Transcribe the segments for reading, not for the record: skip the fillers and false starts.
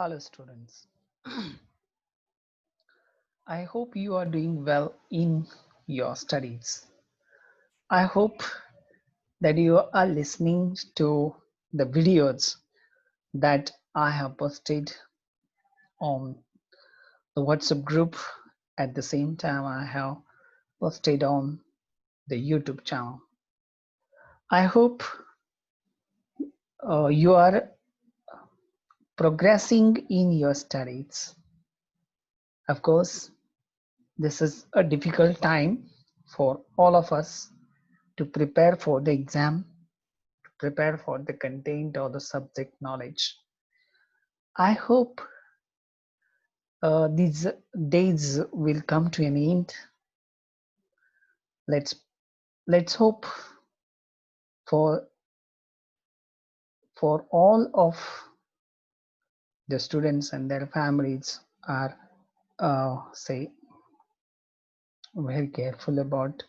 Hello, students. I hope you are doing well in your studies. I hope that you are listening to the videos that I have posted on the WhatsApp group. At the same time, I have posted on the YouTube channel. I hope you are progressing in your studies. Of course, this is a difficult time for all of us to prepare for the exam, prepare for the content or the subject knowledge. I hope these days will come to an end. Let's let's hope for all of the students and their families are say very careful about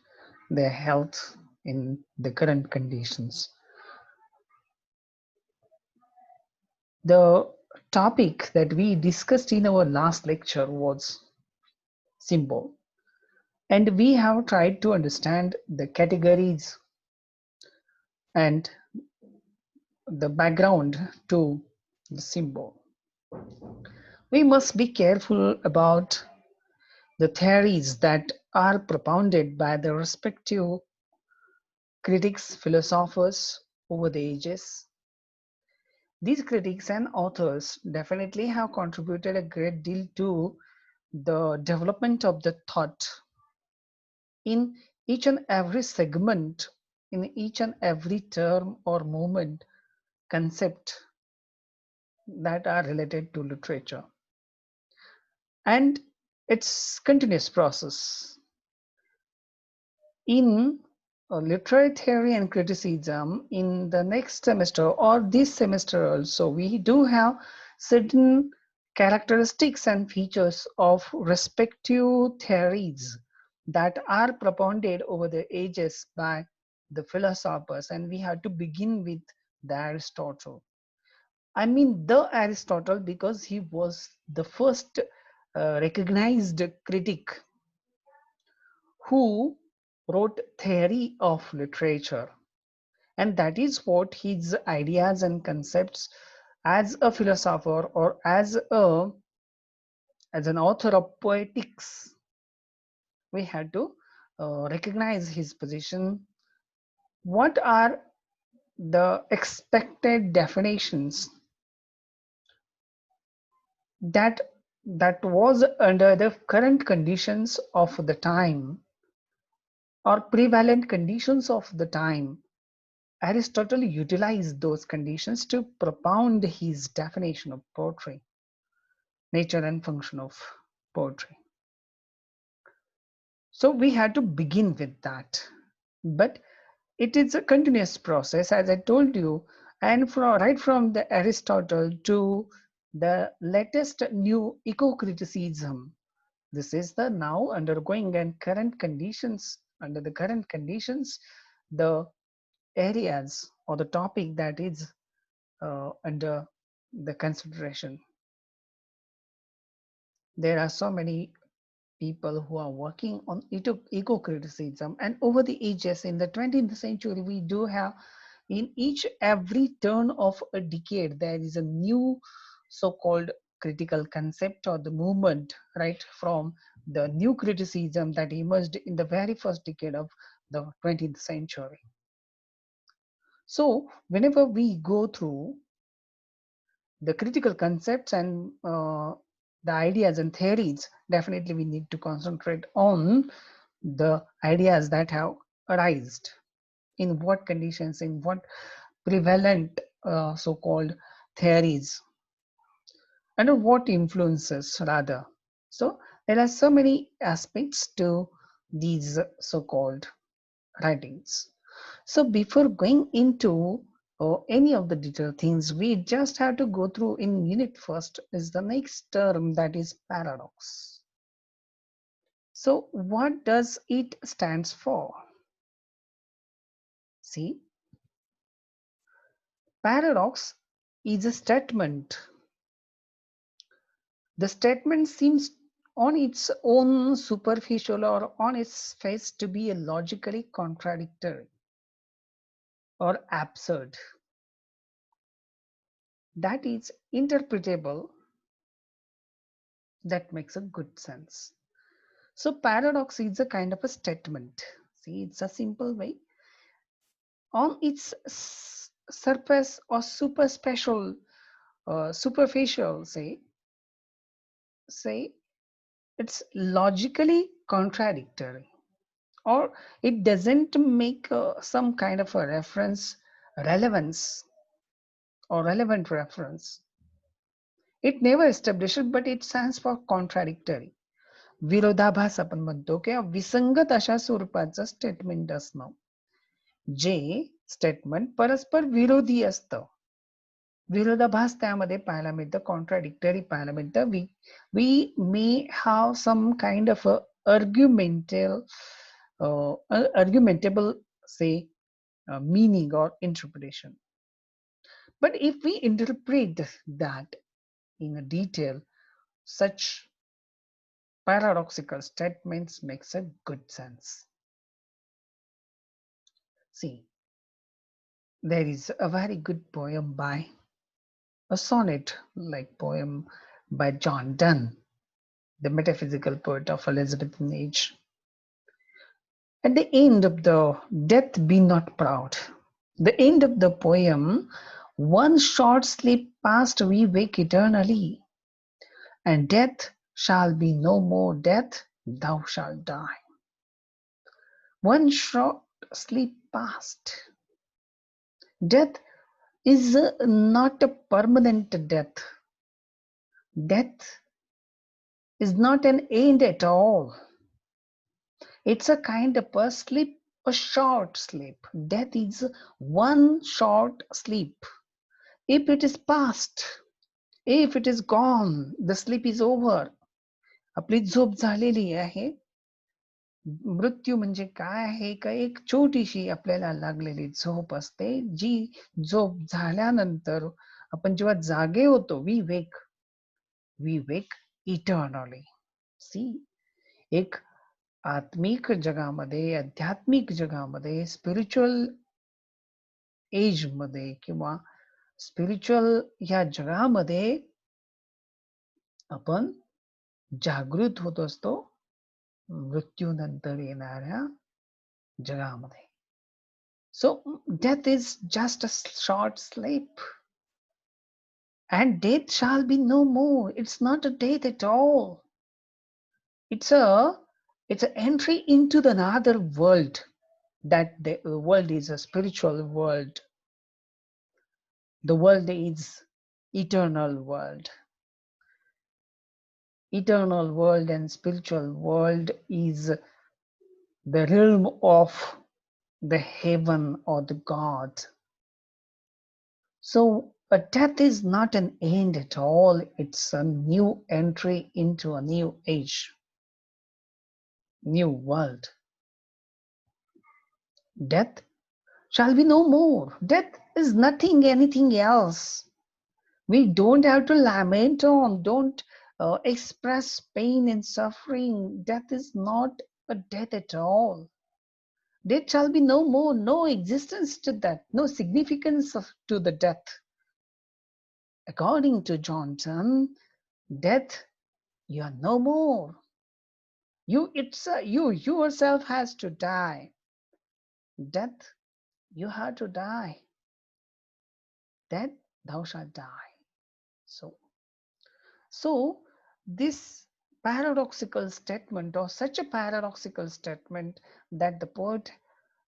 their health in the current conditions. The topic that we discussed in our last lecture was symbol, and we have tried to understand the categories and the background to the symbol. We must be careful about the theories that are propounded by the respective critics, philosophers over the ages. These critics and authors definitely have contributed a great deal to the development of the thought in each and every segment, in each and every term or movement, concept that are related to literature. And it's continuous process. In literary theory and criticism, in the next semester or this semester also, we do have certain characteristics and features of respective theories that are propounded over the ages by the philosophers, and we have to begin with the Aristotle. I mean the Aristotle because he was the first recognized critic who wrote theory of literature, and that is what his ideas and concepts as a philosopher or as an author of poetics, we had to recognize his position. What are the expected definitions that was under the current conditions of the time or prevalent conditions of the time? Aristotle utilized those conditions to propound his definition of poetry, nature and function of poetry. So we had to begin with that. But it is a continuous process, as I told you, and right from the Aristotle to the latest new eco-criticism. This is the now undergoing and current conditions. Under the current conditions, the areas or the topic that is under the consideration. There are so many people who are working on eco-criticism, and over the ages in the 20th century, we do have in each every turn of a decade, there is a new so-called critical concept or the movement, right from the new criticism that emerged in the very first decade of the 20th century. So whenever we go through the critical concepts and the ideas and theories, definitely we need to concentrate on the ideas that have arisen, in what conditions, in what prevalent so-called theories, under what influences rather. So there are so many aspects to these so-called writings. So before going into any of the detailed things, we just have to go through in unit first is the next term, that is paradox. So what does it stands for? See, paradox is a statement The statement seems on its own superficial or on its face to be logically contradictory or absurd. That is interpretable, that makes a good sense. So paradox is a kind of a statement. See, it's a simple way. On its surface or superficial, say it's logically contradictory, or it doesn't make some kind of a relevance or relevant reference. It never establishes, but it stands for contradictory. विरोधाभास आपण म्हणतो किंवा विसंगत अशा स्वरूपाचं statement असणं, जे statement परस्पर विरोधी असतं. विरोधाभास त्यामध्ये पाहायला मिळतं, कॉन्ट्राडिक्टरी पाहायला मिळतं. We may have some kind of argumentable say meaning or interpretation. But if we interpret that in a detail, such paradoxical statements makes a good sense. See, there is a very good poem by a sonnet like poem by John Donne, the metaphysical poet of Elizabethan age. At the end of the death be not proud. The end of the poem, one short sleep past we wake eternally, and death shall be no more death, thou shalt die. One short sleep past. Death is not a permanent death. Death is not an end at all. It's a kind of a sleep, a short sleep. Death is one short sleep. If it is past, if it is gone, the sleep is over. आपली झोप झालेली आहे. मृत्यू म्हणजे काय आहे का, एक छोटीशी आपल्याला लागलेली झोप असते, जी झोप झाल्यानंतर आपण जेव्हा जागे होतो, वी वेक इटर्नली. सी, एक आत्मिक जगामध्ये, आध्यात्मिक जगामध्ये, स्पिरिच्युअल एज मध्ये किंवा स्पिरिच्युअल ह्या जगामध्ये आपण जागृत होत असतो मृत्यूनंतर येणाऱ्या जगामध्ये. So death is just a short sleep, and death shall be no more. It's not a death at all. It's an entry into the another world. That the world is a spiritual world. The world is eternal world. Eternal world and spiritual world is the realm of the heaven or the God. So a death is not an end at all. It's a new entry into a new age, new world. Death shall be no more. Death is nothing, anything else. We don't have to lament on, don't express pain and suffering. Death is not a death at all. Death shall be no more, no existence to that, no significance to the death. According to Johnson, death, you are no more. You yourself has to die. Death, you have to die. Death, thou shalt die. So this paradoxical statement, or such a paradoxical statement that the poet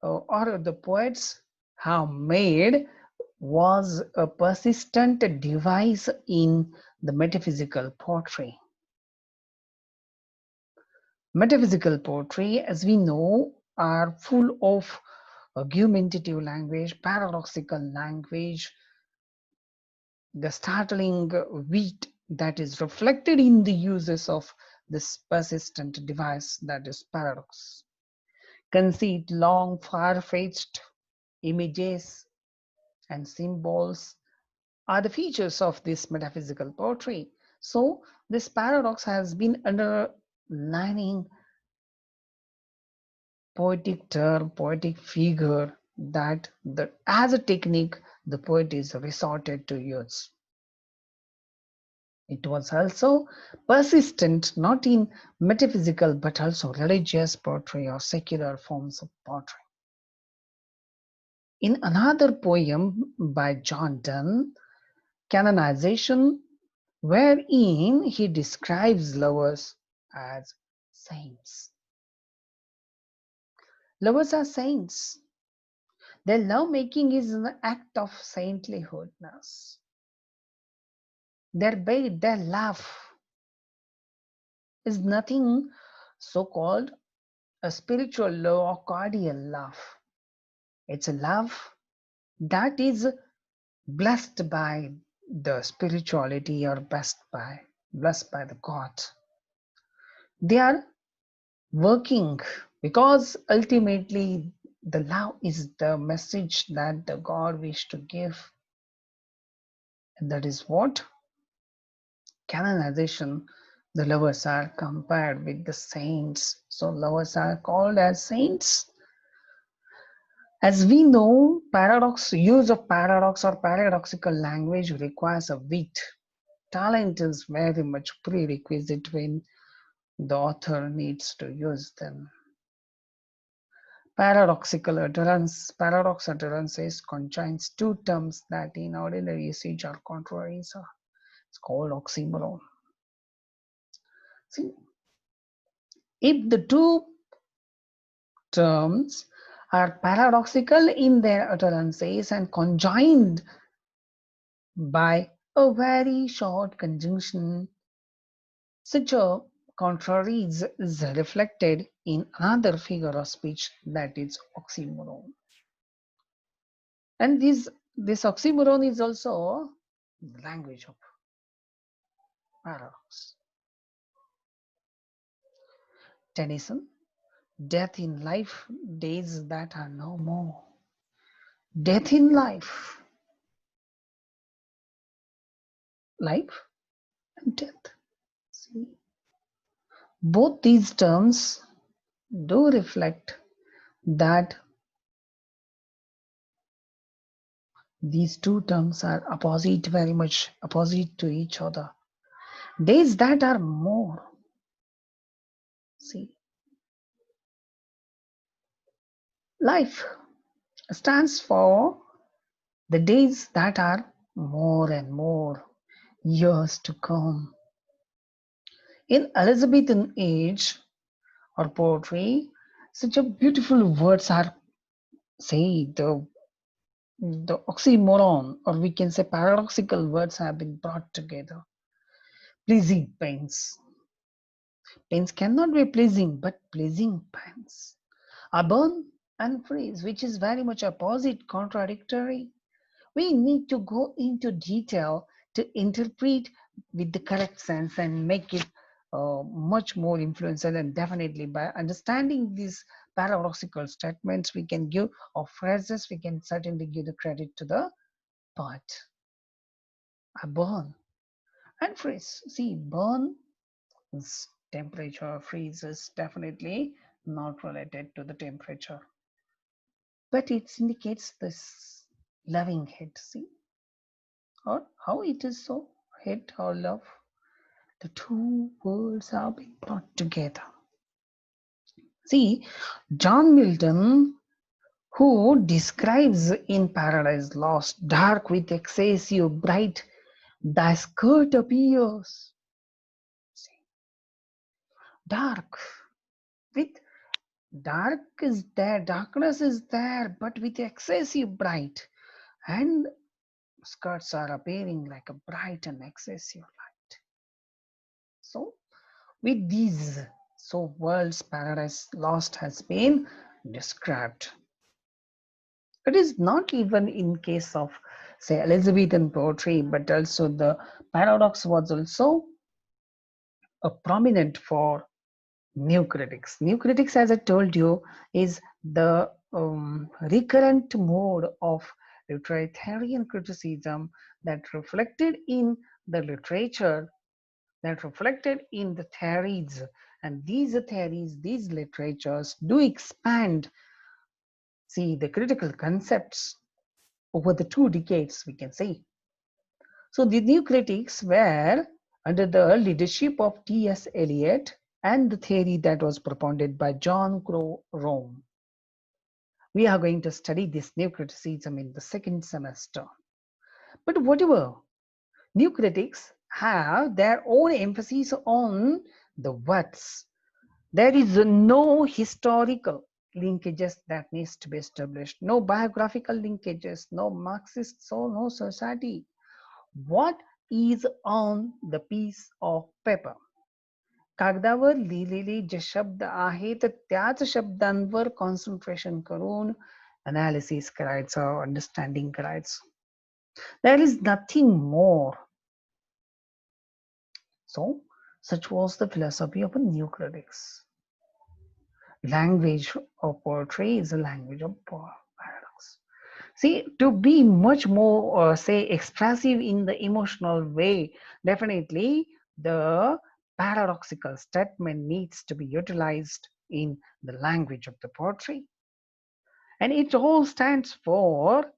or the poets have made, was a persistent device in the metaphysical poetry. Metaphysical poetry, as we know, are full of argumentative language, paradoxical language, the startling wit that is reflected in the uses of this persistent device, that is paradox. Conceit, long, far-fetched images and symbols are the features of this metaphysical poetry. So this paradox has been underlining poetic term, poetic figure that as a technique the poet is resorted to use. It was also persistent not in metaphysical but also religious poetry or secular forms of poetry. In another poem by John Donne, Canonization, wherein he describes lovers as saints. Lovers are saints. Their love making is an act of saintlyhoodness. Their love is nothing so called a spiritual love or cordial love. It's a love that is blessed by the spirituality or blessed by the God. They are working because ultimately the love is the message that the God wished to give. And that is what canonization, the lovers are compared with the saints. So lovers are called as saints. As we know, use of paradox or paradoxical language requires a wit. Talent is very much prerequisite when the author needs to use them. Paradox utterances contains two terms that in ordinary usage are contrary. So it's called oxymoron. See, if the two terms are paradoxical in their utterances and conjoined by a very short conjunction, such a contrary is reflected in another figure of speech that is oxymoron. And this oxymoron is also the language of paradox. Tennyson, death in life, days that are no more. Death in life, life and death. See, both these terms do reflect that these two terms are opposite, very much opposite to each other. Days that are more. See, life stands for the days that are more and more years to come. In Elizabethan age or poetry, such a beautiful words are say the oxymoron, or we can say paradoxical words have been brought together. Pleasing pains. Pains cannot be pleasing, but pleasing pains. A burn and freeze, which is very much opposite, contradictory. We need to go into detail to interpret with the correct sense and make it much more influential. And definitely by understanding these paradoxical statements we can give, or phrases, we can certainly give the credit to the poet. A burn and freeze. See, burn is temperature, freeze is definitely not related to the temperature, but it indicates this loving hate. See, or how it is so, hate or love, the two worlds are being brought together. See, John Milton, who describes in Paradise Lost, dark with excessive bright, thy skirt appears. See, dark with dark is there, darkness is there, but with excessive bright, and skirts are appearing like a bright and excessive light. So with these, so world's paradise lost has been described. It is not even in case of say Elizabethan poetry, but also the paradox was also a prominent for new critics. New critics, as I told you, is the recurrent mode of literary criticism that reflected in the literature that reflected in the theories, and these theories, these literatures do expand, see, the critical concepts over the 2 decades, we can say. So the new critics were under the leadership of T.S. Eliot and the theory that was propounded by John Crow Rome. We are going to study this new criticism in the second semester. But whatever, new critics have their own emphasis on the words. There is no historical linkages that needs to be established, no biographical linkages, no Marxists or no society. What is on the piece of paper? कागदावर लिहिलेले जे शब्द आहेत त्याच शब्दांवर concentration करून analysis करायचं, understanding करायचं. There is nothing more. So, such was the philosophy of a new critics. Language of poetry is a language of paradox. See, to be much more, say, expressive in the emotional way, definitely the paradoxical statement needs to be utilized in the language of the poetry. And it all stands for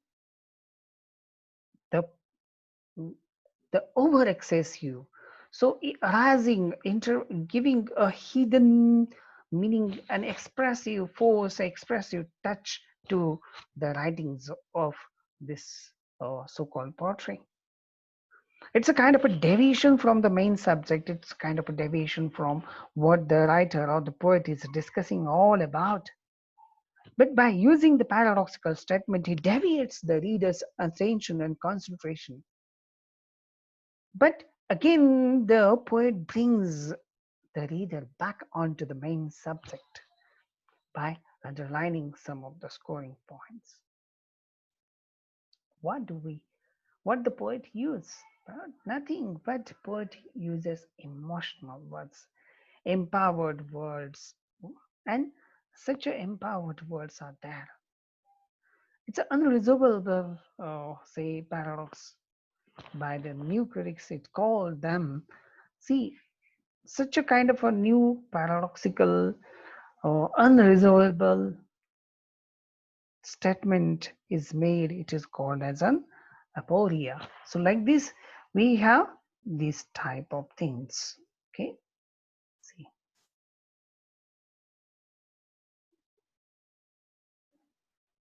the over excessive. So arising, giving a hidden meaning, an expressive force, expressive touch to the writings of this so-called poetry. It's a kind of a deviation from the main subject. It's kind of a deviation from what the writer or the poet is discussing all about. But by using the paradoxical statement, he deviates the reader's attention and concentration. But again, the poet brings the reader back onto the main subject by underlining some of the scoring points. What the poet use? Nothing but poet uses emotional words, empowered words, and such empowered words are there. It's an unresolvable, say, paradox by the new critics. It called them, see, such a kind of a new paradoxical or unresolvable statement is made. It is called as an aporia. So like this, we have this type of things. Okay.